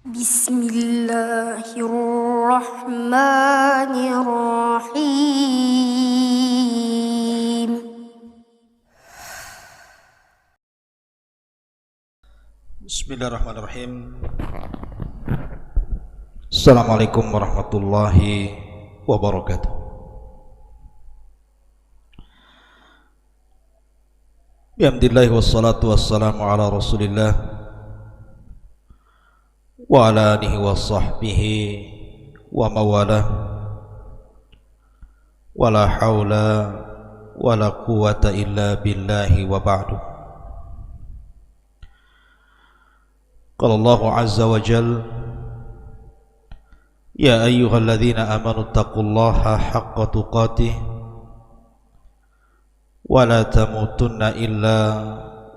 Bismillahirrahmanirrahim. Bismillahirrahmanirrahim. Assalamualaikum warahmatullahi wabarakatuh. Bihamdillahi wassalatu wassalamu ala rasulillah wa ala alihi wa sahbihi wa mawalah, wa la hawla wa la quwata illa billahi wa ba'du. Qala Allahu azza wa jal, ya ayyuhalladzina amanu taqullaha haqqa tuqatih wa la tamutunna illa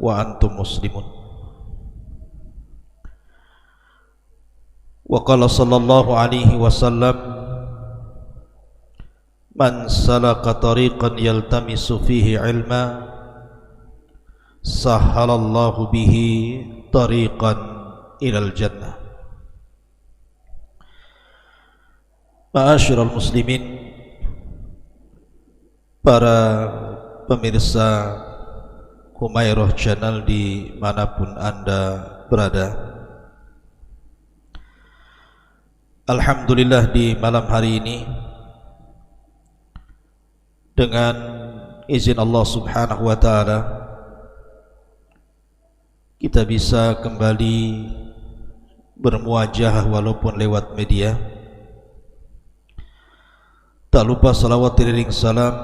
wa antum muslimun. Wa qala sallallahu alaihi wasallam, man salaka tariqan yaltamisu fihi ilma sahhalallahu bihi tariqan ilal jannah. Ma'asyiral muslimin, para pemirsa Humairah Channel dimanapun Anda berada, alhamdulillah di malam hari ini dengan izin Allah subhanahu wa ta'ala kita bisa kembali bermuajah walaupun lewat media. Tak lupa salawat iring salam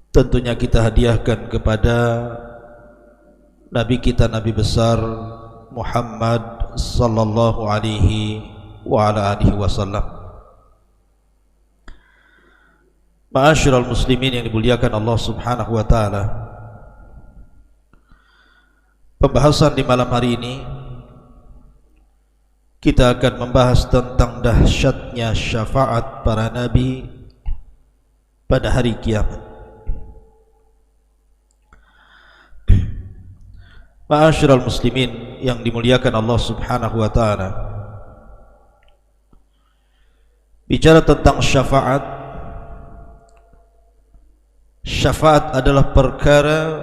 tentunya kita hadiahkan kepada Nabi kita, Nabi besar Muhammad sallallahu alaihi wa ala alihi wasallam. Ma'asyiral muslimin yang dimuliakan Allah subhanahu wa ta'ala, pembahasan di malam hari ini kita akan membahas tentang dahsyatnya syafaat para nabi pada hari kiamat. Ma'asyiral muslimin yang dimuliakan Allah subhanahu wa ta'ala, bicara tentang syafaat, syafaat adalah perkara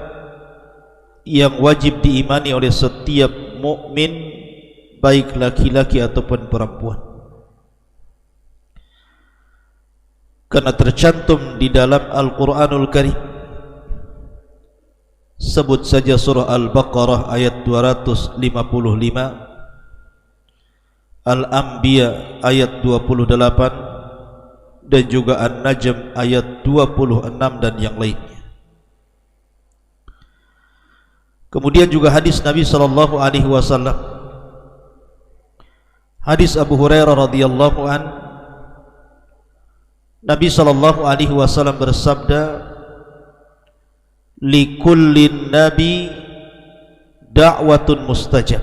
yang wajib diimani oleh setiap mukmin, baik laki-laki ataupun perempuan, karena tercantum di dalam Al-Quranul Karim. Sebut saja surah Al-Baqarah ayat 255, Al-Anbiya ayat 28, dan juga An-Najm ayat 26 dan yang lainnya. Kemudian juga hadis Nabi sallallahu alaihi wasallam, hadis Abu Hurairah radhiyallahu an, Nabi sallallahu alaihi wasallam bersabda, likullin nabi da'watun mustajab,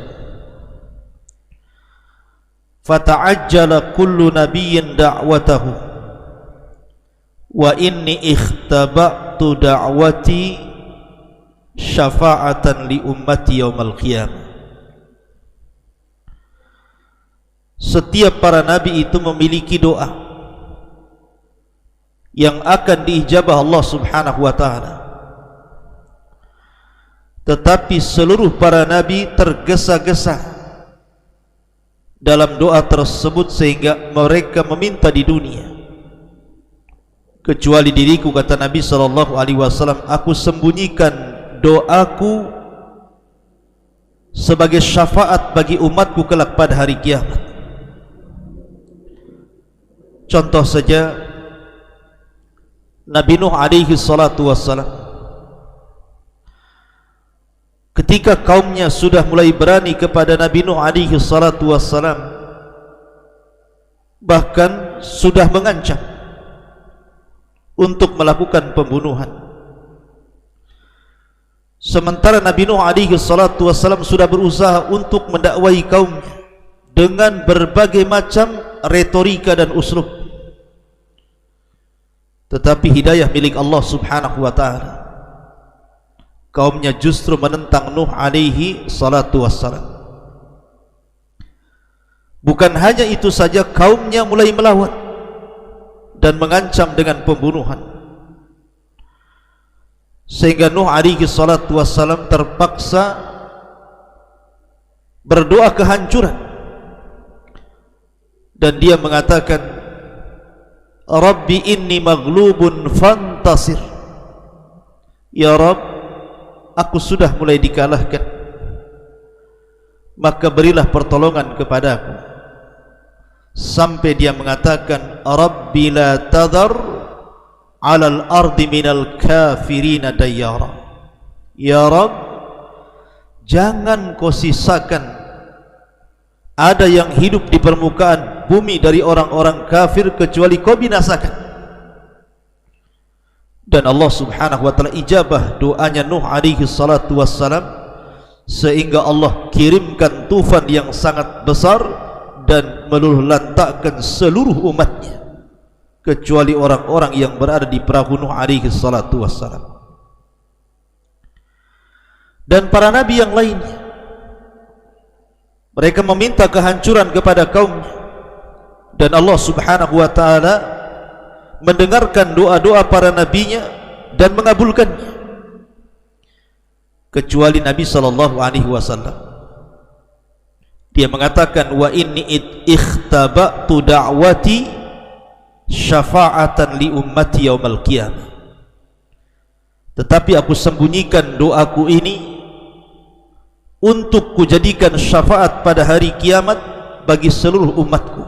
fata'ajjala kullu nabiyyin da'watahu, wa inni ikhtaba'tu da'wati syafa'atan li ummati yaumal qiyamah. Setiap para nabi itu memiliki doa yang akan diijabah Allah subhanahu wa ta'ala, tetapi seluruh para nabi tergesa-gesa dalam doa tersebut sehingga mereka meminta di dunia, kecuali diriku, kata Nabi sallallahu alaihi wasallam, aku sembunyikan doaku sebagai syafaat bagi umatku kelak pada hari kiamat. Contoh saja Nabi Nuh alaihi salatu wassalam, ketika kaumnya sudah mulai berani kepada Nabi Nuh alaihi salatu wassalam, bahkan sudah mengancam untuk melakukan pembunuhan, sementara Nabi Nuh alaihi salatu wassalam sudah berusaha untuk mendakwai kaumnya dengan berbagai macam retorika dan uslub, tetapi hidayah milik Allah subhanahu wa ta'ala. Kaumnya justru menentang Nuh alaihi salatu wassalam. Bukan hanya itu saja, kaumnya mulai melawan dan mengancam dengan pembunuhan, sehingga Nuh alaihi salatu wassalam terpaksa berdoa kehancuran, dan dia mengatakan, Rabbi inni maghlubun fantasir, ya Rabb, aku sudah mulai dikalahkan, maka berilah pertolongan kepadaku. Sampai dia mengatakan, Rabbi la tadhar alal ardi minal kafirina dayyara, ya Rabb, jangan kau sisakan ada yang hidup di permukaan bumi dari orang-orang kafir kecuali kau binasakan. Dan Allah subhanahu wa ta'ala ijabah doanya Nuh alaihi salatu wassalam, sehingga Allah kirimkan tufan yang sangat besar dan meluluh lantakkan seluruh umatnya kecuali orang-orang yang berada di perahu Nuh alaihi salatu wassalam. Dan para nabi yang lainnya, mereka meminta kehancuran kepada kaumnya, dan Allah subhanahu wa ta'ala mendengarkan doa-doa para nabinya dan mengabulkannya, kecuali Nabi sallallahu alaihi wasallam. Dia mengatakan, wa inni ikhtaba'tu da'wati syafa'atan li ummati yaumal qiyamah, tetapi aku sembunyikan doaku ini untuk kujadikan syafaat pada hari kiamat bagi seluruh umatku.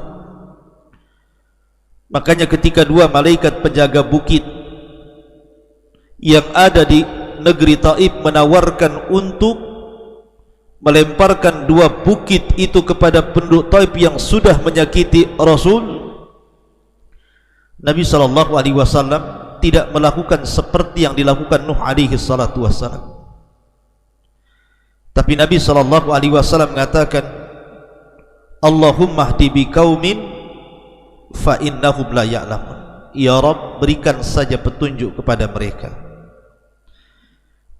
Makanya ketika dua malaikat penjaga bukit yang ada di negeri Taif menawarkan untuk melemparkan dua bukit itu kepada penduduk Taif yang sudah menyakiti Rasul, Nabi sallallahu alaihi wasallam tidak melakukan seperti yang dilakukan Nuh alaihi salatu wasallam. Tapi Nabi sallallahu alaihi wasallam mengatakan, Allahumma hdi biqaumin fa innahum la ya'lamun, ya Rabb, berikan saja petunjuk kepada mereka,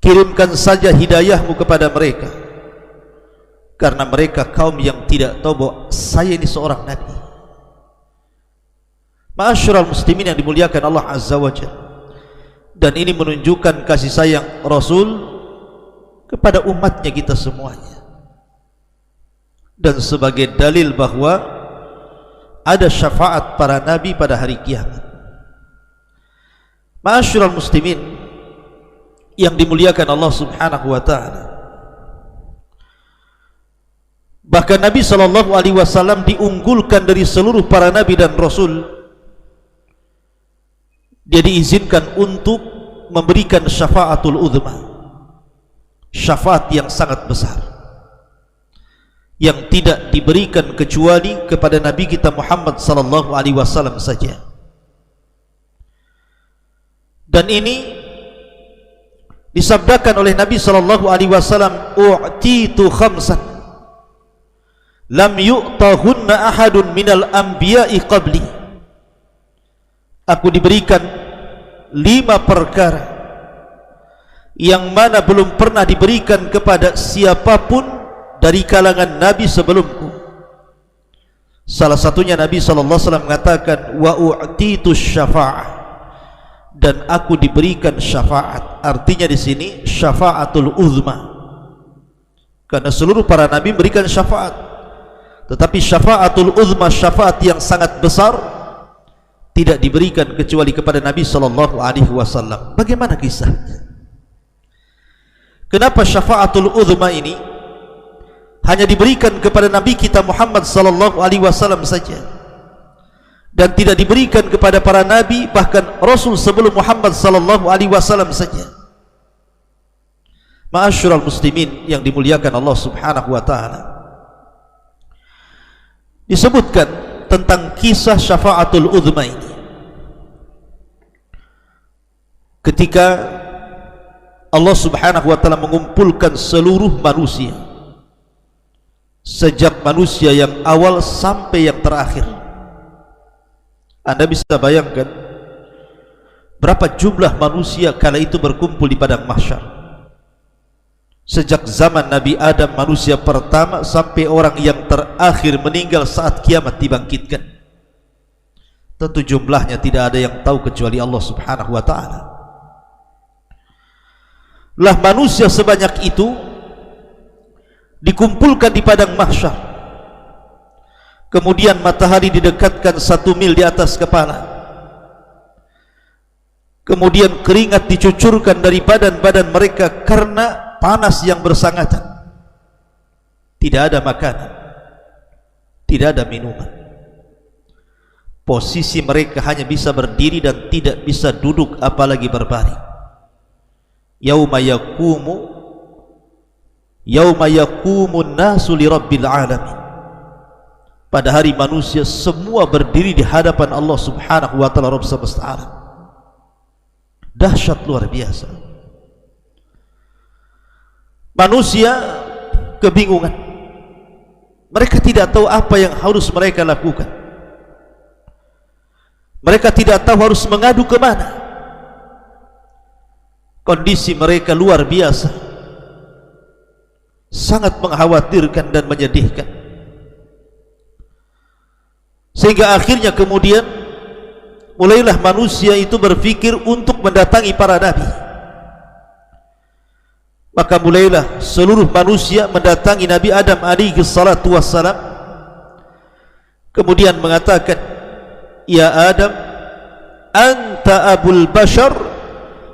kirimkan saja hidayahmu kepada mereka, karena mereka kaum yang tidak tahu bahwa saya ini seorang nabi. Ma'asyiral muslimin yang dimuliakan Allah azza wa jalla, dan ini menunjukkan kasih sayang Rasul kepada umatnya kita semuanya, dan sebagai dalil bahwa ada syafaat para nabi pada hari kiamat. Ma'asyiral muslimin yang dimuliakan Allah subhanahu wa ta'ala, bahkan Nabi sallallahu alaihi wasallam diunggulkan dari seluruh para nabi dan rasul. Dia diizinkan untuk memberikan syafaatul uzma, syafaat yang sangat besar, yang tidak diberikan kecuali kepada Nabi kita Muhammad sallallahu alaihi wasallam saja. Dan ini disabdakan oleh Nabi sallallahu alaihi wasallam, u'titu khamsan lam yu'tahunna ahadun minal anbiya'i qabli. Aku diberikan 5 perkara yang mana belum pernah diberikan kepada siapapun dari kalangan nabi sebelumku. Salah satunya Nabi sallallahu alaihi wasallam mengatakan, wa u'titu syafa'ah, dan aku diberikan syafaat. Artinya di sini syafaatul uzma, karena seluruh para nabi memberikan syafaat, tetapi syafaatul uzma, syafaat yang sangat besar, tidak diberikan kecuali kepada Nabi sallallahu alaihi wasallam. Bagaimana kisahnya? Kenapa syafaatul uzma ini hanya diberikan kepada Nabi kita Muhammad sallallahu alaihi wasallam saja, dan tidak diberikan kepada para nabi bahkan rasul sebelum Muhammad sallallahu alaihi wasallam saja? Ma'asyiral muslimin yang dimuliakan Allah subhanahu wa ta'ala, disebutkan tentang kisah syafaatul uzma ini. Ketika Allah subhanahu wa ta'ala mengumpulkan seluruh manusia, sejak manusia yang awal sampai yang terakhir, Anda bisa bayangkan berapa jumlah manusia kala itu berkumpul di padang mahsyar. sejak zaman Nabi Adam manusia pertama sampai orang yang terakhir meninggal saat kiamat dibangkitkan. Tentu jumlahnya tidak ada yang tahu kecuali Allah Subhanahu wa ta'ala. Lah manusia sebanyak itu dikumpulkan di padang mahsyar, kemudian matahari didekatkan 1 mil di atas kepala, kemudian keringat dicucurkan dari badan-badan mereka karena panas yang bersangatan. Tidak ada makanan, tidak ada minuman. Posisi mereka hanya bisa berdiri dan tidak bisa duduk apalagi berbaring. Yauma yaqumun nasu li rabbil alamin. Pada hari manusia semua berdiri di hadapan Allah Subhanahu wa ta'ala, Rabb semesta alam. Dahsyat luar biasa. Manusia kebingungan. Mereka tidak tahu apa yang harus mereka lakukan. Mereka tidak tahu harus mengadu ke mana. Kondisi mereka luar biasa, sangat mengkhawatirkan dan menyedihkan. Sehingga akhirnya kemudian mulailah manusia itu berpikir untuk mendatangi para nabi. Maka mulailah seluruh manusia mendatangi Nabi Adam alaihi salatu wassalam, kemudian mengatakan, "Ya Adam, anta abul bashar,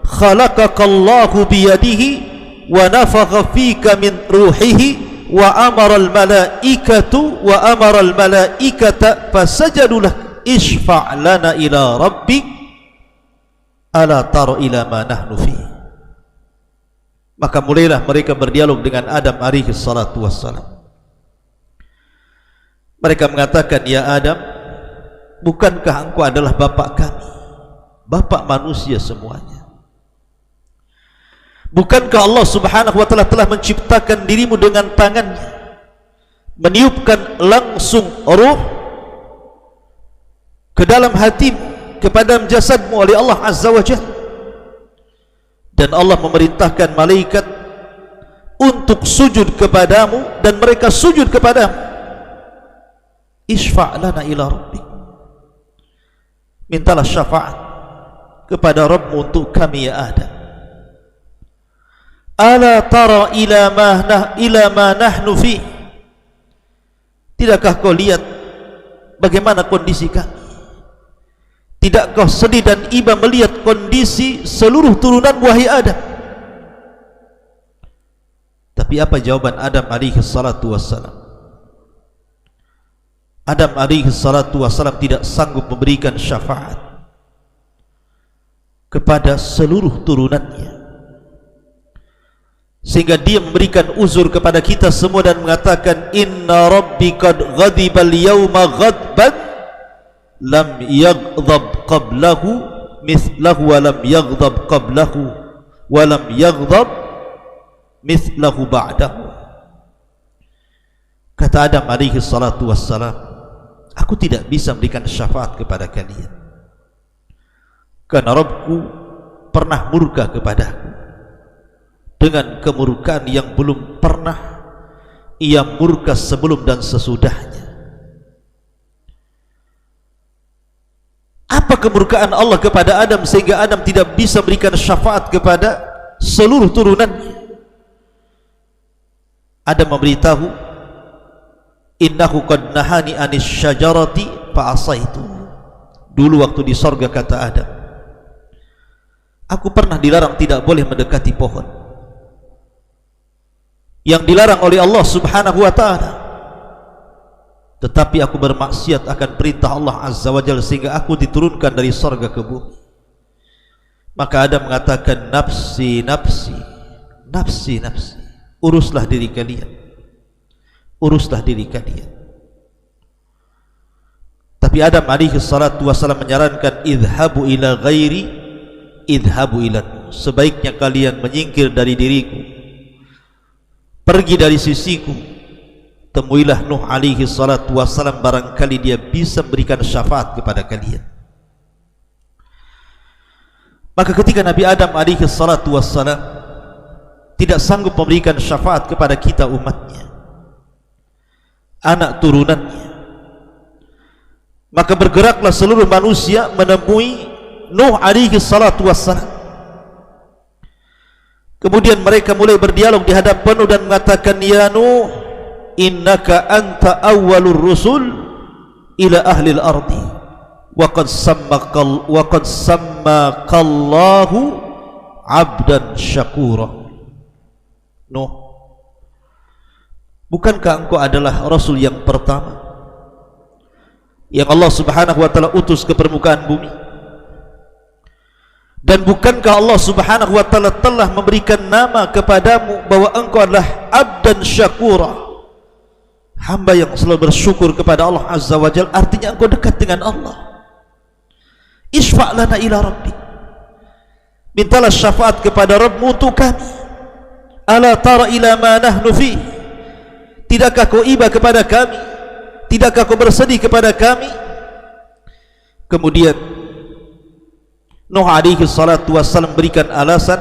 khalaqakallahu biyadihi wa nafakha fika min ruhihi wa amara al-malaikata fasajadu lak ishfa' lana ila rabbik ala tara ila ma nahnu fi." Maka mulailah mereka berdialog dengan Adam alaihi salatu wassalam. Mereka mengatakan, "Ya Adam, bukankah engkau adalah bapak kami, bapak manusia semuanya? Bukankah Allah Subhanahu wa ta'ala telah menciptakan dirimu dengan tangannya, meniupkan langsung ruh ke dalam hatimu, kepada jasadmu oleh Allah Azza wa Jalla, dan Allah memerintahkan malaikat untuk sujud kepadamu dan mereka sujud kepadamu. Ishfa' lana ila rabbik, mintalah syafaat kepada Rabbmu untuk kami ya Adam. Ala tara ila ma nahnu fi, tidakkah kau lihat bagaimana kondisi kami? Tidakkah sedih dan iba melihat kondisi seluruh turunan wahai Adam?" Tapi apa jawaban Adam alaihi salatu wassalam? Adam alaihi salatu wassalam tidak sanggup memberikan syafaat kepada seluruh turunannya, sehingga dia memberikan uzur kepada kita semua dan mengatakan, "Inna rabbi qad ghadibal yawma ghadban lam yaghdab qablahu mithlahu wa lam yaghdab qablahu wa lam yaghdab mithlahu ba'dahu." Kata Adam alaihi salatu wassalam, "Aku tidak bisa memberikan syafaat kepada kalian karena Rabbku pernah murka kepadaku dengan kemurkaan yang belum pernah ia murka sebelum dan sesudahnya." Apa kemurkaan Allah kepada Adam sehingga Adam tidak bisa berikan syafaat kepada seluruh turunannya? Adam memberitahu, "Innahu qad nahani anis syajarati fa asaitu." Dulu waktu di sorga kata Adam, "Aku pernah dilarang tidak boleh mendekati pohon yang dilarang oleh Allah Subhanahu wa ta'ala, tetapi aku bermaksiat akan perintah Allah Azza wa Jalla sehingga aku diturunkan dari sorga ke bumi." Maka Adam mengatakan, "Nafsi, nafsi, nafsi, nafsi." Uruslah diri kalian, uruslah diri kalian. Tapi Adam alaihi salatu wassalam menyarankan, "Idhabu ila ghairi, idhabu ila." Sebaiknya kalian menyingkir dari diriku, pergi dari sisiku, temuilah Nuh alaihi salatu wassalam, barangkali dia bisa memberikan syafaat kepada kalian. Maka ketika Nabi Adam alaihi salatu wassalam tidak sanggup memberikan syafaat kepada kita umatnya, anak turunannya. Maka bergeraklah seluruh manusia menemui Nuh alaihi salatu wassalam. Kemudian mereka mulai berdialog di hadapan Nuh dan mengatakan, ya Nuh, innaka anta awwalur rusul ila ahli al-ardi wa qad sammakallahu abdan syakura. Nuh, bukankah engkau adalah rasul yang pertama yang Allah subhanahu wa ta'ala utus ke permukaan bumi? Dan bukankah Allah subhanahu wa ta'ala telah memberikan nama kepadamu bahwa engkau adalah abdan syakura, hamba yang selalu bersyukur kepada Allah azza wa jalla? Artinya engkau dekat dengan Allah. Isfa' lana ila rabbik, mintalah syafaat kepada Rabbmu untuk kami. Ala tara ila ma nahnu fi, tidakkah kau iba kepada kami, tidakkah kau bersedih kepada kami? Kemudian Nuh alaihi salatu wassalam berikan alasan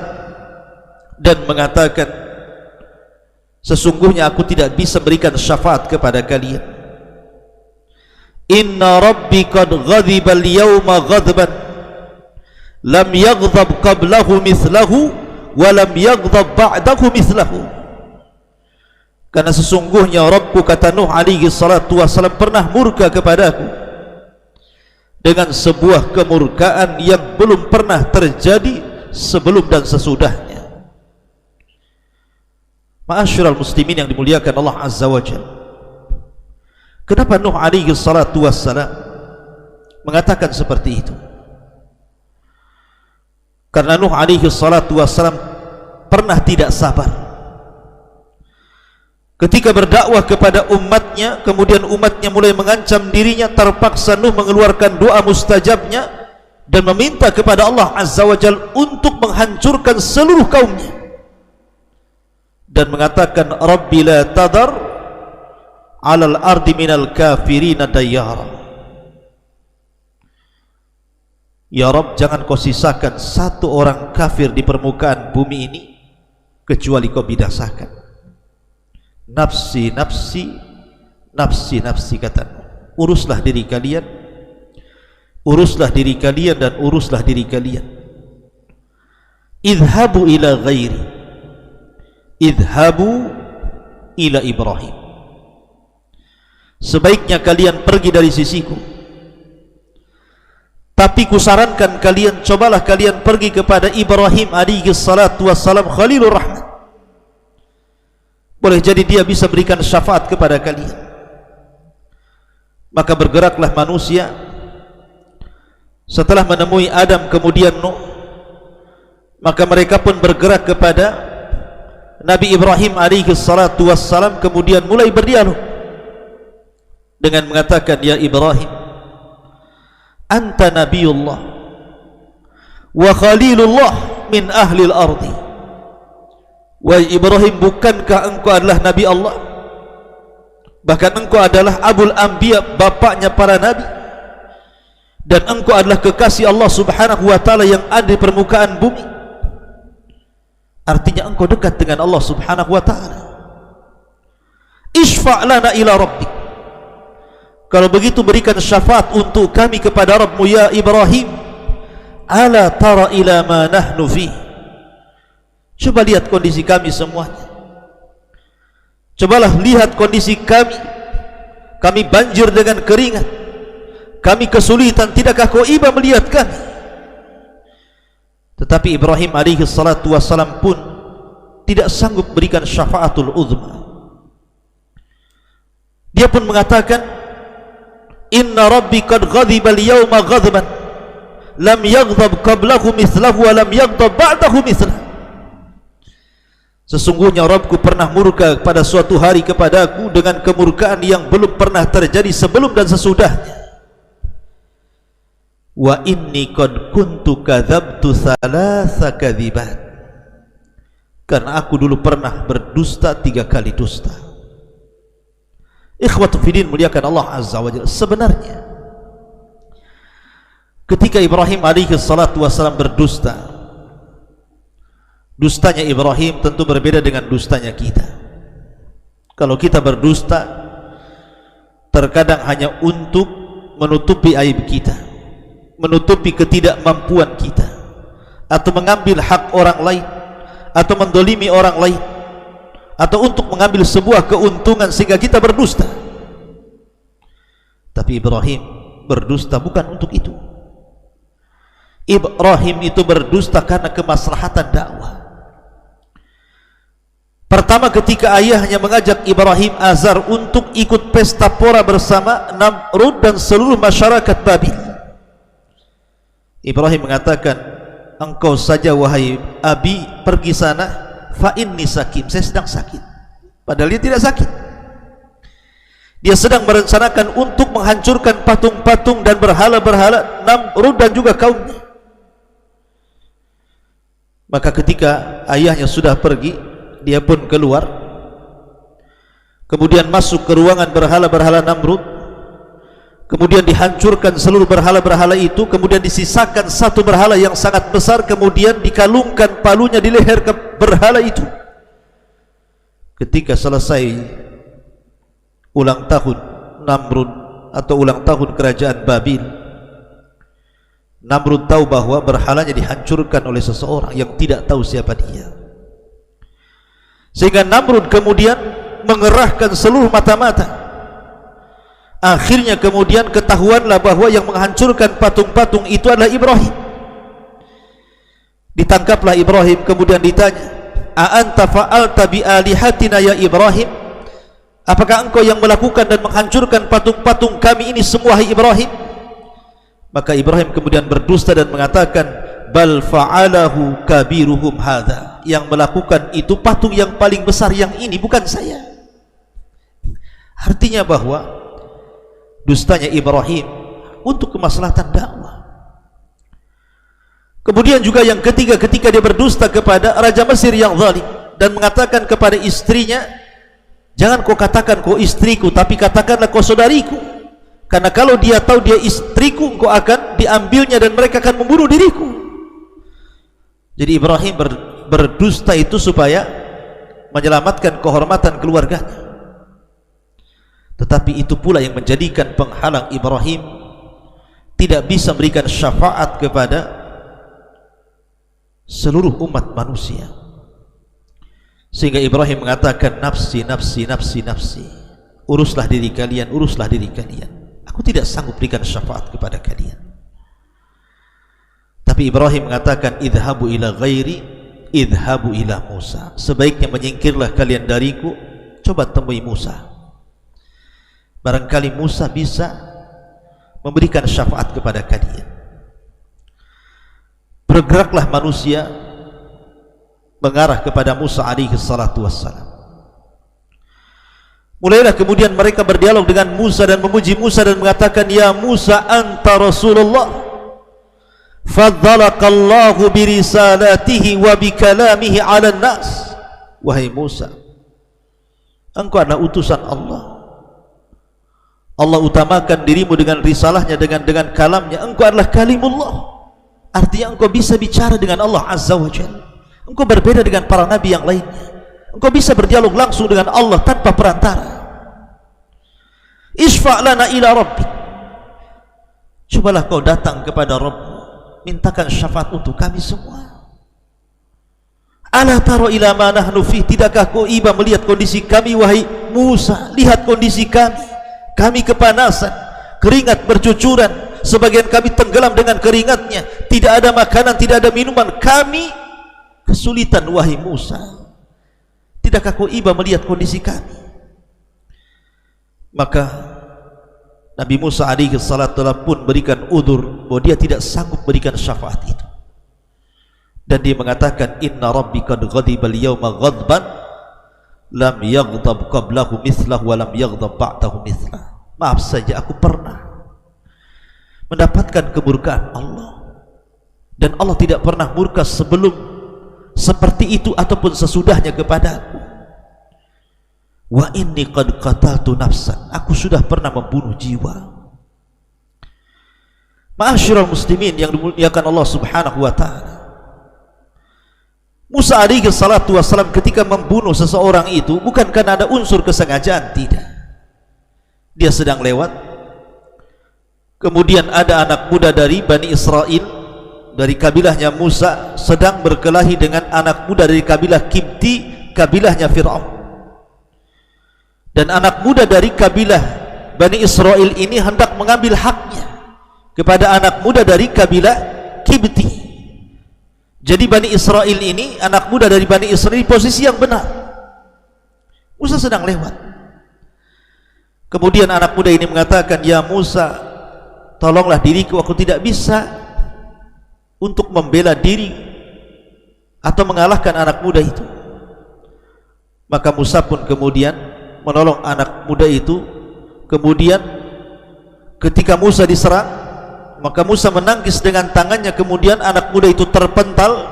dan mengatakan, sesungguhnya aku tidak bisa berikan syafaat kepada kalian. Inna rabbi qad ghadiba al-yawma ghadban lam yaghdab qablahu mithlahu wa lam yaghdab ba'dahu mithlahu. Karena sesungguhnya Rabbku, kata Nuh alaihi salatu wassalam, pernah murka kepadaku dengan sebuah kemurkaan yang belum pernah terjadi sebelum dan sesudahnya. Ma'asyiral muslimin yang dimuliakan Allah azza wa jalla, kenapa Nuh alaihi salatu wassalam mengatakan seperti itu? Karena Nuh alaihi salatu wassalam pernah tidak sabar ketika berdakwah kepada umatnya, kemudian umatnya mulai mengancam dirinya. Terpaksa Nuh mengeluarkan doa mustajabnya dan meminta kepada Allah azza wa jalla untuk menghancurkan seluruh kaumnya, dan mengatakan, Rabbi la tadar alal ardi minal kafirina dayyara. Ya Rabb, jangan kau sisakan satu orang kafir di permukaan bumi ini kecuali kau binasakan. Nafsi, nafsi, nafsi, nafsi, kata, uruslah diri kalian, uruslah diri kalian, dan uruslah diri kalian. Idhabu ila ghairi, idhabu ila Ibrahim, sebaiknya kalian pergi dari sisiku, tapi kusarankan kalian, cobalah kalian pergi kepada Ibrahim alaihi salatu wassalam, Khalilur Rahman. Boleh jadi dia bisa berikan syafaat kepada kalian. Maka bergeraklah manusia setelah menemui Adam kemudian Nuh. Maka mereka pun bergerak kepada Nabi Ibrahim alaihi salatu wassalam, kemudian mulai berdialog dengan mengatakan, ya Ibrahim, anta nabiyullah wa khalilullah min ahli al-ardi. Wahai Ibrahim, bukankah engkau adalah Nabi Allah, bahkan engkau adalah Abul Anbiya, bapaknya para Nabi, dan engkau adalah kekasih Allah subhanahu wa ta'ala yang ada di permukaan bumi. Artinya engkau dekat dengan Allah subhanahu wa ta'ala. Isfa' lana ila rabbik, kalau begitu berikan syafaat untuk kami kepada Rabbmu ya Ibrahim. Ala tara ila ma nahnu fi, coba lihat kondisi kami semuanya. Cobalah lihat kondisi kami. Kami banjir dengan keringat, kami kesulitan, tidakkah kau iba melihat kami? Tetapi Ibrahim alaihi salatu wassalam pun tidak sanggup berikan syafaatul uzma. Dia pun mengatakan, inna rabbi qad ghadiba al-yawma ghadban lam yaghdab qablahu mithlahu wa lam yaghdab ba'dahu mithlahu. Sesungguhnya Rabbku pernah murka pada suatu hari kepadaku dengan kemurkaan yang belum pernah terjadi sebelum dan sesudahnya. Wa inni qad kuntu kadzabtu thalatha kadzibat, karena aku dulu pernah berdusta 3 kali dusta. Ikhwatu fiddin muliakan Allah azza wa jalla, sebenarnya ketika Ibrahim alaihi salatu wassalam berdusta, Dustanya Ibrahim tentu berbeda dengan dustanya kita. Kalau kita berdusta terkadang hanya untuk menutupi aib kita, menutupi ketidakmampuan kita, atau mengambil hak orang lain, atau mendolimi orang lain, atau untuk mengambil sebuah keuntungan sehingga kita berdusta. Tapi Ibrahim berdusta bukan untuk itu. Ibrahim itu berdusta karena kemaslahatan dakwah. Pertama, ketika ayahnya mengajak Ibrahim Azar untuk ikut pesta pora bersama Namrud dan seluruh masyarakat Babil, Ibrahim mengatakan, engkau saja wahai abi pergi sana, fa inni sakim, saya sedang sakit. Padahal dia tidak sakit. Dia sedang merencanakan untuk menghancurkan patung-patung dan berhala-berhala Namrud dan juga kaumnya. Maka ketika ayahnya sudah pergi, dia pun keluar, kemudian masuk ke ruangan berhala-berhala Namrud, kemudian dihancurkan seluruh berhala-berhala itu, kemudian disisakan satu berhala yang sangat besar, kemudian dikalungkan palunya di leher ke berhala itu. Ketika selesai ulang tahun Namrud atau ulang tahun kerajaan Babil, Namrud tahu bahwa berhalanya dihancurkan oleh seseorang yang tidak tahu siapa dia. Sehingga Namrud kemudian mengerahkan seluruh mata-mata. Akhirnya kemudian ketahuanlah bahwa yang menghancurkan patung-patung itu adalah Ibrahim. Ditangkaplah Ibrahim, kemudian ditanya, "A anta fa'alta bi alihatina ya Ibrahim?" Apakah engkau yang melakukan dan menghancurkan patung-patung kami ini semua, hai Ibrahim? Maka Ibrahim kemudian berdusta dan mengatakan, bal fa'alahu kabiruhum hadha, yang melakukan itu patung yang paling besar yang ini, bukan saya. Artinya bahwa dustanya Ibrahim untuk kemaslahatan dakwah. Kemudian juga yang ketiga, ketika dia berdusta kepada Raja Mesir yang zalim dan mengatakan kepada istrinya, jangan kau katakan kau istriku, tapi katakanlah kau saudariku, karena kalau dia tahu dia istriku, engkau akan diambilnya dan mereka akan membunuh diriku. Jadi Ibrahim berdusta itu supaya menyelamatkan kehormatan keluarganya. Tetapi itu pula yang menjadikan penghalang Ibrahim tidak bisa memberikan syafaat kepada seluruh umat manusia. Sehingga Ibrahim mengatakan, nafsi, nafsi, nafsi, nafsi, uruslah diri kalian, uruslah diri kalian, aku tidak sanggup berikan syafaat kepada kalian. Tapi Ibrahim mengatakan, idhabu ila ghairi, idhabu ila Musa, sebaiknya menyingkirlah kalian dariku, coba temui Musa, barangkali Musa bisa memberikan syafaat kepada kalian. Bergeraklah manusia mengarah kepada Musa alaihi salatu wassalam. Mulailah kemudian mereka berdialog dengan Musa dan memuji Musa dan mengatakan, ya Musa anta Rasulullah, faddalakallahu birisalatihi wa bikalamihi ala nas. Wahai Musa, engkau adalah utusan Allah. Allah utamakan dirimu dengan risalahnya, dengan kalamnya. Engkau adalah kalimullah, artinya engkau bisa bicara dengan Allah azza wa jalla. Engkau berbeda dengan para nabi yang lainnya. Engkau bisa berdialog langsung dengan Allah tanpa perantara. Isfa' lana ila rabbik, cobalah kau datang kepada Rabbmu, mintakan syafaat untuk kami semua. Ala taro ila ma nahnu fi, tidakkah kau iba melihat kondisi kami wahai Musa? Lihat kondisi kami, kami kepanasan, keringat bercucuran, sebagian kami tenggelam dengan keringatnya, tidak ada makanan, tidak ada minuman, kami kesulitan wahai Musa. Tidakkah kau iba melihat kondisi kami? Maka Nabi Musa alaihi salatu pun berikan udzur bahwa dia tidak sanggup berikan syafaat itu, dan dia mengatakan, inna rabbi qad ghadiba al-yawma ghadban lam yaghdab qablahu mithlahu wa lam yaghdab ba'dahu mithlah. Maaf saja, aku pernah mendapatkan kemurkaan Allah, dan Allah tidak pernah murka sebelum seperti itu ataupun sesudahnya kepadaku. Wa inni qad qataltu nafsan, aku sudah pernah membunuh jiwa. Ma'asyiral muslimin yang dimuliakan Allah subhanahu wa ta'ala, Musa alaihi salatu wassalam ketika membunuh seseorang itu bukan karena ada unsur kesengajaan, tidak. Dia sedang lewat, kemudian ada anak muda dari Bani Israel, dari kabilahnya Musa, sedang berkelahi dengan anak muda dari kabilah Kipti, kabilahnya Fir'aun. Dan anak muda dari kabilah Bani Israel ini hendak mengambil haknya kepada anak muda dari kabilah Kipti. Jadi Bani Israel ini, anak muda dari Bani Israel, posisi yang benar. Musa sedang lewat, kemudian anak muda ini mengatakan, "Ya Musa, tolonglah diriku, aku tidak bisa untuk membela diri atau mengalahkan anak muda itu." Maka Musa pun kemudian menolong anak muda itu. Kemudian ketika Musa diserang, maka Musa menangkis dengan tangannya, kemudian anak muda itu terpental.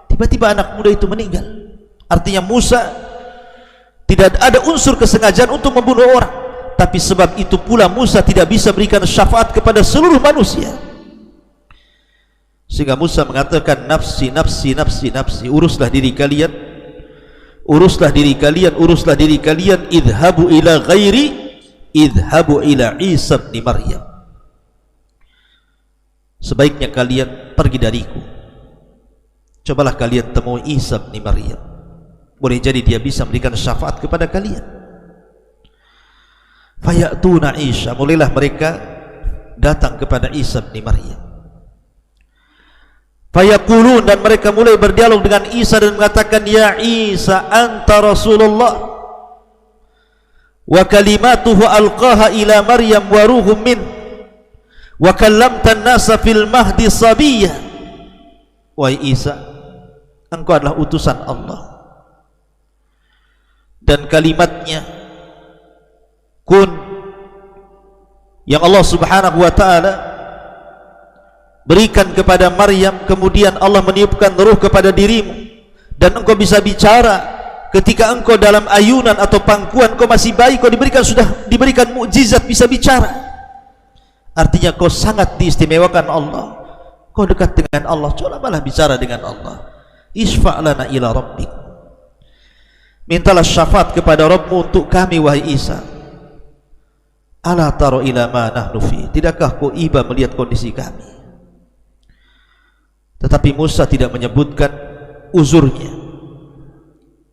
Tiba-tiba anak muda itu meninggal. Artinya Musa tidak ada unsur kesengajaan untuk membunuh orang, tapi sebab itu pula Musa tidak bisa berikan syafaat kepada seluruh manusia. Sehingga Musa mengatakan, "Nafsi, nafsi, nafsi, nafsi, uruslah diri kalian, uruslah diri kalian, uruslah diri kalian. Idhabu ila ghairi, idhabu ila Isa bin Maryam. Sebaiknya kalian pergi dariku, cobalah kalian temui Isa bin Maryam, boleh jadi dia bisa memberikan syafaat kepada kalian." Fayatuna Isa, mulailah mereka datang kepada Isa bin Maryam. Fayaqulun, dan mereka mulai berdialog dengan Isa dan mengatakan, "Ya Isa, anta Rasulullah wa kalimatuhu alqaha ila Maryam wa ruhum min wa kallamta an-nasa fil mahdi sabiyya." Wahai Isa, engkau adalah utusan Allah dan kalimatnya kun yang Allah subhanahu wa ta'ala berikan kepada Maryam, kemudian Allah meniupkan ruh kepada dirimu dan engkau bisa bicara ketika engkau dalam ayunan atau pangkuan, kau masih bayi, kau sudah diberikan mukjizat bisa bicara. Artinya kau sangat diistimewakan Allah, kau dekat dengan Allah. Cobalah bicara dengan Allah. Isfa' lana ila rabbik, mintalah syafaat kepada Rabbmu untuk kami wahai Isa. Ala taro ila ma nahnu fi, tidakkah kau iba melihat kondisi kami? Tetapi Musa tidak menyebutkan uzurnya,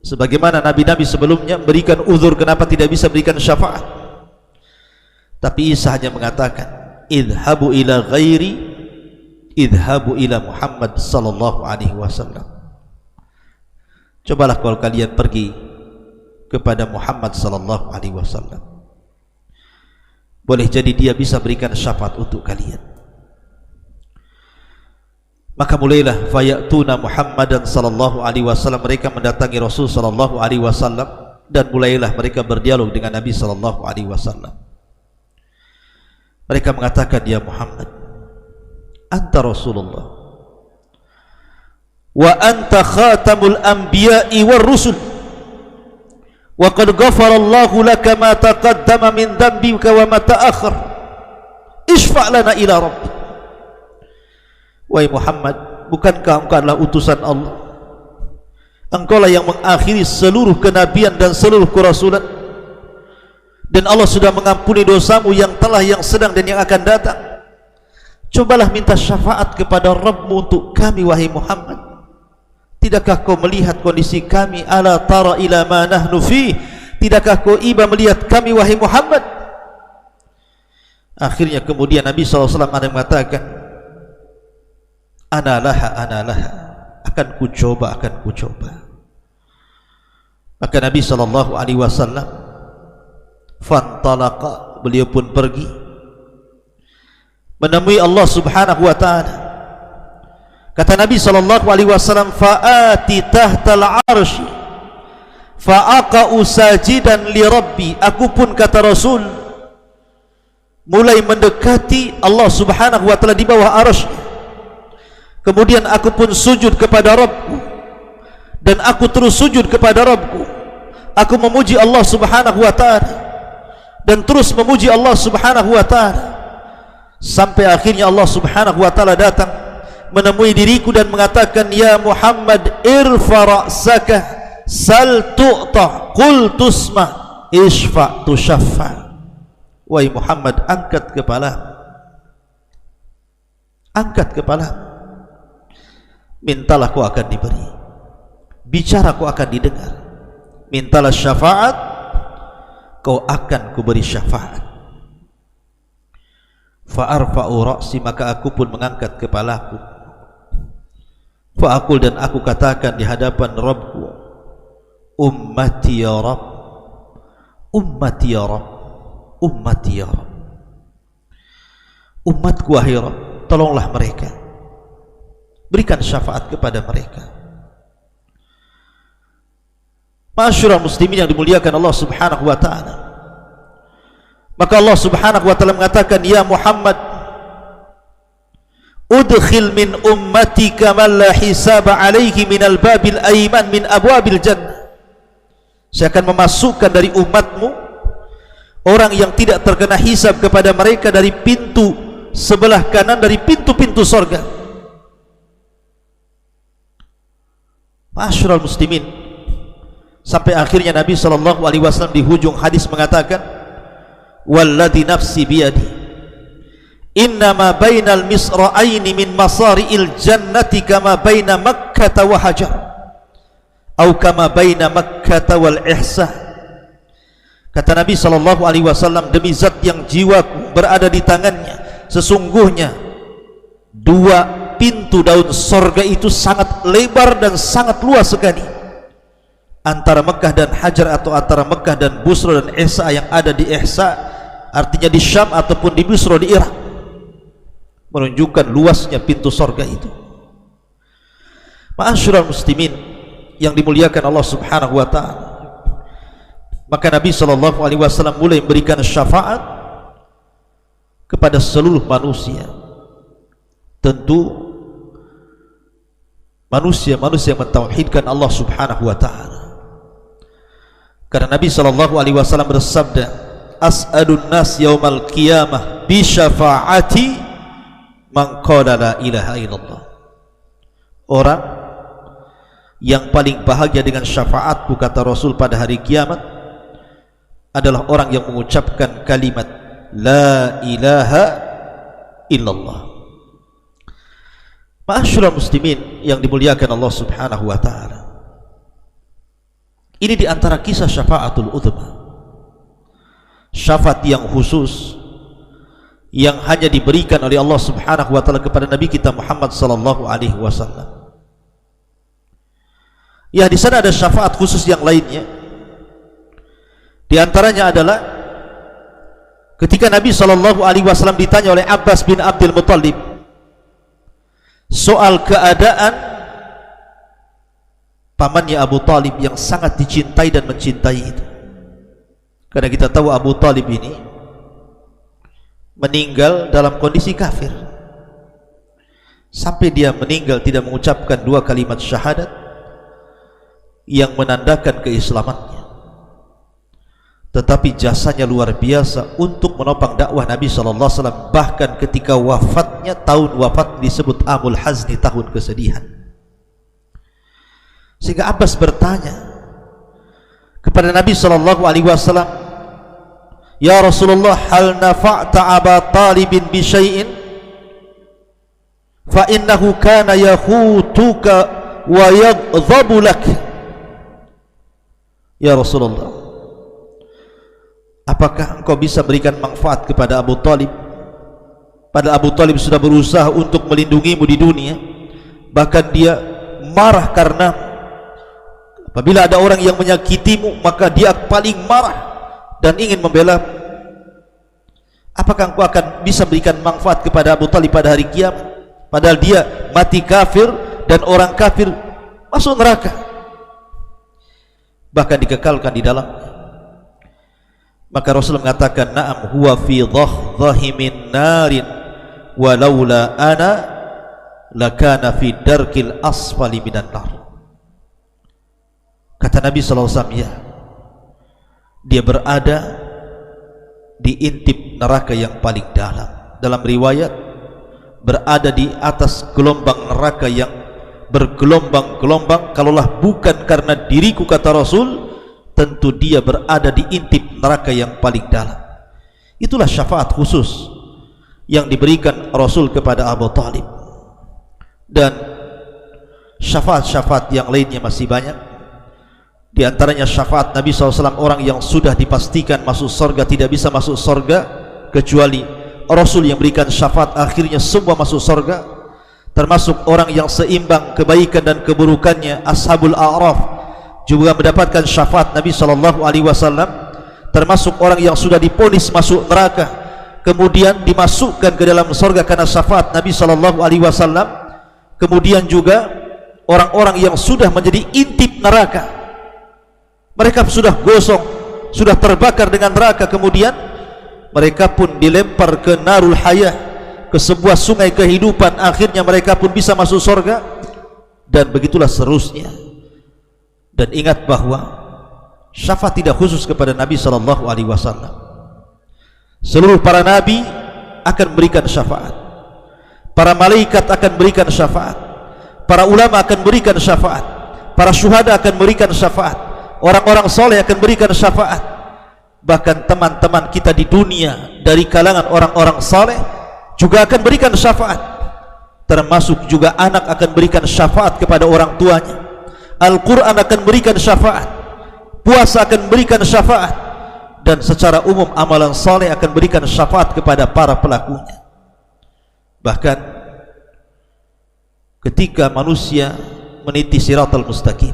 sebagaimana nabi-nabi sebelumnya berikan uzur kenapa tidak bisa berikan syafaat. Tapi Isa hanya mengatakan, idhabu ila ghairi, idhabu ila Muhammad sallallahu alaihi wasallam. Cobalah kalau kalian pergi kepada Muhammad sallallahu alaihi wasallam, boleh jadi dia bisa berikan syafaat untuk kalian. Maka mulailah fayatuna Muhammadan sallallahu alaihi wasallam, mereka mendatangi Rasul sallallahu alaihi wasallam dan mulailah mereka berdialog dengan Nabi sallallahu alaihi wasallam. Mereka mengatakan, "Ya Muhammad, anta Rasulullah wa anta khatamul anbiya'i war rusul wa qad ghafara Allahu laka ma taqaddama min dhanbika wa ma ta'akhkhar. Isfa' lana ila rabbik." Wahai Muhammad, bukankah engkau adalah utusan Allah? Engkaulah yang mengakhiri seluruh kenabian dan seluruh kerasulan, dan Allah sudah mengampuni dosamu yang telah, yang sedang dan yang akan datang. Cobalah minta syafaat kepada Rabbmu untuk kami wahai Muhammad. Tidakkah kau melihat kondisi kami? Ala tara ila ma nahnu fi, tidakkah kau iba melihat kami wahai Muhammad? Akhirnya kemudian Nabi SAW ada mengatakan, ana laha, akan ku coba. Maka Nabi SAW fantalaqa, beliau pun pergi menemui Allah subhanahu wa ta'ala. Kata Nabi SAW, fa'ati tahtal arshi fa'aqa'u sajidan li rabbi. Aku pun, kata Rasul, mulai mendekati Allah subhanahu wa ta'ala di bawah arsy. Kemudian aku pun sujud kepada Rabbku, dan aku terus sujud kepada Rabbku. Aku memuji Allah subhanahu wa ta'ala dan terus memuji Allah subhanahu wa ta'ala, sampai akhirnya Allah subhanahu wa ta'ala datang menemui diriku dan mengatakan, ya Muhammad, irfa ra'saka sal tu'ta qul tusma isfa tushaffa. Wahai Muhammad, angkat kepala, angkat kepala, mintalah kau akan diberi, bicara kau akan didengar, mintalah syafaat, kau akan kuberi syafaat. Fa'arfa'u ra'si, maka aku pun mengangkat kepalaku. Fa'akul, dan aku katakan di hadapan Rabbku, ummati ya Rabb, ummati ya Rabb, ummati ya Rabb, umatku wahai Rabb, tolonglah mereka, berikan syafaat kepada mereka. Ma'asyiral muslimin yang dimuliakan Allah Subhanahu wa ta'ala, maka Allah Subhanahu wa ta'ala mengatakan, ya Muhammad, udkhil min ummatika man la hisaba alaihi minal babil ayman min abwabil jannah. Saya akan memasukkan dari umatmu orang yang tidak terkena hisab kepada mereka dari pintu sebelah kanan dari pintu-pintu sorga. Ma'asyiral muslimin, sampai akhirnya Nabi SAW di hujung hadis mengatakan, walladhi nafsi biyadi innama bainal misra'aini min masari'il jannati kama baina Makkah wa Hajar atau kama baina Makkah wal Ihsan. Kata Nabi SAW, demi zat yang jiwaku berada di tangannya, sesungguhnya dua pintu daun sorga itu sangat lebar dan sangat luas sekali, antara Mekah dan Hajar atau antara Mekah dan Busra dan Ihsa yang ada di Ihsa, artinya di Syam ataupun di Busra di Irak, menunjukkan luasnya pintu sorga itu. Ma'asyiral muslimin yang dimuliakan Allah Subhanahu wa ta'ala, maka Nabi SAW mulai memberikan syafaat kepada seluruh manusia, tentu manusia-manusia yang mentauhidkan Allah Subhanahu wa ta'ala. Karena Nabi SAW bersabda, as'alun nas yaumal qiyamah bi syafaati man qala la ilaha illallah. Orang yang paling bahagia dengan syafaatku, kata Rasul, pada hari kiamat adalah orang yang mengucapkan kalimat la ilaha illallah. Ma'asyiral muslimin yang dimuliakan Allah Subhanahu wa ta'ala, ini diantara kisah syafaatul udzma, syafaat yang khusus yang hanya diberikan oleh Allah Subhanahu wa ta'ala kepada Nabi kita Muhammad sallallahu alaihi wasallam. Ya, di sana ada syafaat khusus yang lainnya. Di antaranya adalah ketika Nabi sallallahu alaihi wasallam ditanya oleh Abbas bin Abdul Muttalib soal keadaan pamannya Abu Talib yang sangat dicintai dan mencintai itu. Karena kita tahu Abu Talib ini meninggal dalam kondisi kafir, sampai dia meninggal tidak mengucapkan dua kalimat syahadat yang menandakan keislamannya. Tetapi jasanya luar biasa untuk menopang dakwah Nabi SAW. Bahkan ketika wafatnya, tahun wafat disebut Amul Hazni, tahun kesedihan. Sehingga Abbas bertanya kepada Nabi SAW, ya Rasulullah, hal nafa'ta Aba Talibin bi syai'in fa innahu kana yahutuka wa yaghdhabu lak. Ya Rasulullah, apakah engkau bisa berikan manfaat kepada Abu Talib? Padahal Abu Talib sudah berusaha untuk melindungimu di dunia, bahkan dia marah karena apabila ada orang yang menyakitimu, maka dia paling marah dan ingin membela. Apakah engkau akan bisa berikan manfaat kepada Abu Talib pada hari kiamat, padahal dia mati kafir dan orang kafir masuk neraka, bahkan dikekalkan di dalam. Maka Rasul mengatakan, na'am huwa fi dhahdhahi min narin walaula ana lakana fi darkil asfali minan nar. Kata Nabi SAW, ya, dia berada di intip neraka yang paling dalam. Dalam riwayat, berada di atas gelombang neraka yang bergelombang-gelombang. Kalaulah bukan karena diriku, kata Rasul, tentu dia berada di intip neraka yang paling dalam. Itulah syafaat khusus yang diberikan Rasul kepada Abu Talib. Dan syafaat-syafaat yang lainnya masih banyak. Di antaranya syafaat Nabi SAW, orang yang sudah dipastikan masuk surga tidak bisa masuk surga kecuali Rasul yang berikan syafaat, akhirnya semua masuk surga, termasuk orang yang seimbang kebaikan dan keburukannya. Ashabul A'raf juga mendapatkan syafaat Nabi SAW, termasuk orang yang sudah diponis masuk neraka kemudian dimasukkan ke dalam surga karena syafaat Nabi SAW. Kemudian juga orang-orang yang sudah menjadi intip neraka, mereka sudah gosong, sudah terbakar dengan neraka, kemudian mereka pun dilempar ke narul hayah, ke sebuah sungai kehidupan, akhirnya mereka pun bisa masuk surga. Dan begitulah seterusnya. Dan ingat bahwa syafaat tidak khusus kepada Nabi SAW. Seluruh para nabi akan berikan syafaat, para malaikat akan berikan syafaat, para ulama akan berikan syafaat, para syuhada akan berikan syafaat, orang-orang soleh akan berikan syafaat. Bahkan teman-teman kita di dunia dari kalangan orang-orang soleh juga akan berikan syafaat. Termasuk juga anak akan berikan syafaat kepada orang tuanya. Al-Quran akan berikan syafaat, puasa akan berikan syafaat, dan secara umum amalan soleh akan berikan syafaat kepada para pelakunya. Bahkan ketika manusia meniti siratal mustaqim,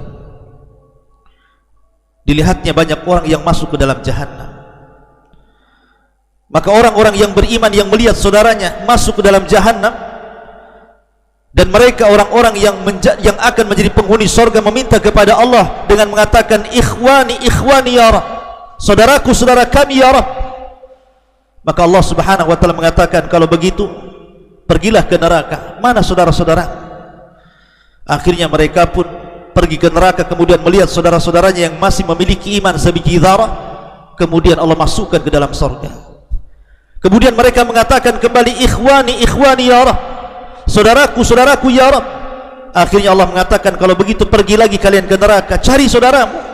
dilihatnya banyak orang yang masuk ke dalam jahannam, maka orang-orang yang beriman yang melihat saudaranya masuk ke dalam jahannam, dan mereka orang-orang yang akan menjadi penghuni surga meminta kepada Allah dengan mengatakan, ikhwani ikhwani ya Rabb, saudaraku saudara kami ya Rabb. Maka Allah Subhanahu wa taala mengatakan, kalau begitu pergilah ke neraka, mana saudara-saudara? Akhirnya mereka pun pergi ke neraka, kemudian melihat saudara-saudaranya yang masih memiliki iman sebiji dzarah, kemudian Allah masukkan ke dalam surga. Kemudian mereka mengatakan kembali, ikhwani ikhwani ya Rabb, saudaraku saudaraku ya Rabb. Akhirnya Allah mengatakan, kalau begitu pergi lagi kalian ke neraka, cari saudaramu.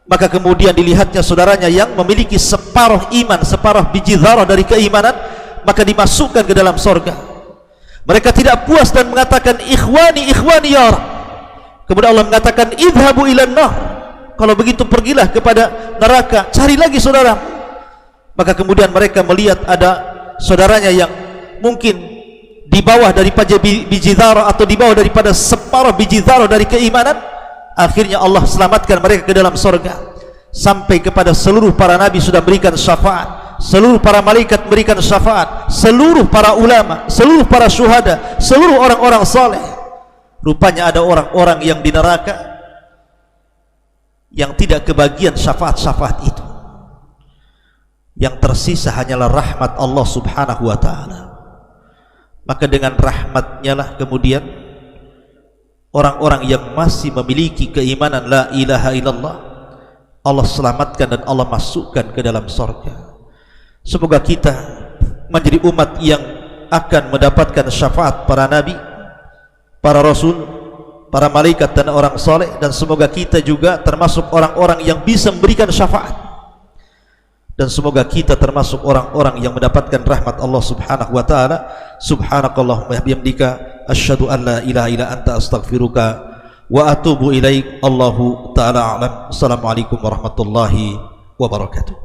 Maka kemudian dilihatnya saudaranya yang memiliki separuh iman, separuh biji dzarah dari keimanan, maka dimasukkan ke dalam surga. Mereka tidak puas dan mengatakan, ikhwani ikhwani ya Rabb. Kemudian Allah mengatakan, idhabu ilan nar, kalau begitu pergilah kepada neraka, cari lagi saudara. Maka kemudian mereka melihat ada saudaranya yang mungkin di bawah daripada biji dzarah, atau di bawah daripada separuh biji dzarah dari keimanan. Akhirnya Allah selamatkan mereka ke dalam surga. Sampai kepada seluruh para nabi sudah berikan syafaat, seluruh para malaikat berikan syafaat, seluruh para ulama, seluruh para syuhada, seluruh orang-orang saleh. Rupanya ada orang-orang yang di neraka yang tidak kebagian syafaat-syafaat itu. Yang tersisa hanyalah rahmat Allah Subhanahu wa ta'ala. Maka dengan rahmatnya lah kemudian orang-orang yang masih memiliki keimanan la ilaha illallah, Allah selamatkan dan Allah masukkan ke dalam surga. Semoga kita menjadi umat yang akan mendapatkan syafaat para nabi, para rasul, para malaikat dan orang saleh, dan semoga kita juga termasuk orang-orang yang bisa memberikan syafaat, dan semoga kita termasuk orang-orang yang mendapatkan rahmat Allah Subhanahu wa taala. Subhanakallahumma wa bihamdika asyhadu an la ilaha illa anta astaghfiruka wa atubu ilaik. Allahu taala a'lam. Assalamualaikum warahmatullahi wabarakatuh.